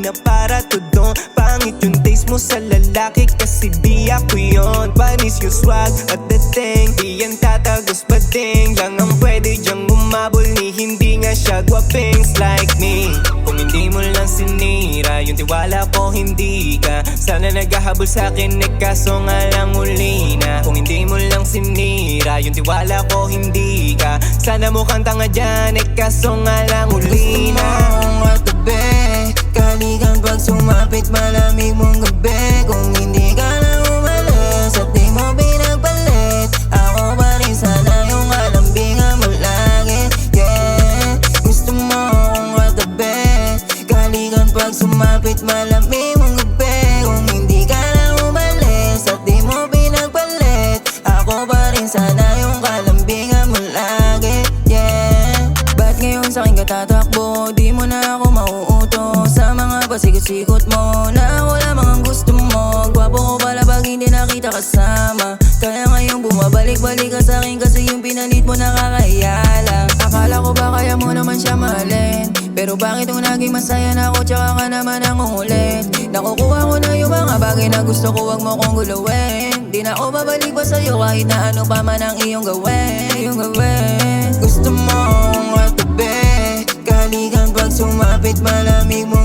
na para tudong. Pangit yung taste mo sa lalaki kasi di ako yun. Panis yung swag at dating, di yan tatagos bading. Lang ang pwede dyang umabol ni hindi nga siya gwapings like me. Kung hindi mo lang sinira yung tiwala ko hindi ka. Sana naghahabol sa'kin eh kaso nga lang uli na. Kung hindi mo lang sinira yung tiwala ko hindi ka. Sana mukhang tanga dyan eh kaso nga lang uli na. Gusto mo akong katabi, kalikan pag sumapit malamig mong gabi. Kung hindi ka na umalis at di mo pinagpalit, ako pa rin sana yung kalambingan mo lagi. Yeah, gusto mo akong katabi, kalikan pag sumapit malamig mong gabi. Kung hindi ka na umalis at di mo pinagpalit, ako pa rin sana yung kalambingan mo lagi. Yeah, ba't ngayon sa'kin ka tatakbo? Di mo na ako mauuto sa mga pasikot-sikot mo. Na ako lamang ang gusto mo. Gwapo ko pala pag hindi nakita kasama. Kaya ngayon bumabalik-balik ka sa'kin kasi yung pinalit mo nakakahiya lang. Akala ko ba kaya mo naman siya mahalin, pero bakit nung naging masaya na ako tsaka ka naman ang ungulit? Nakukuha ko na yung mga bagay na gusto ko, wag mo kong guluhin. Di na ako babalik pa sa'yo kahit na ano pa man ang iyong gawin. Gusto mo akong katabi, kalikan pag sumapit malamig mo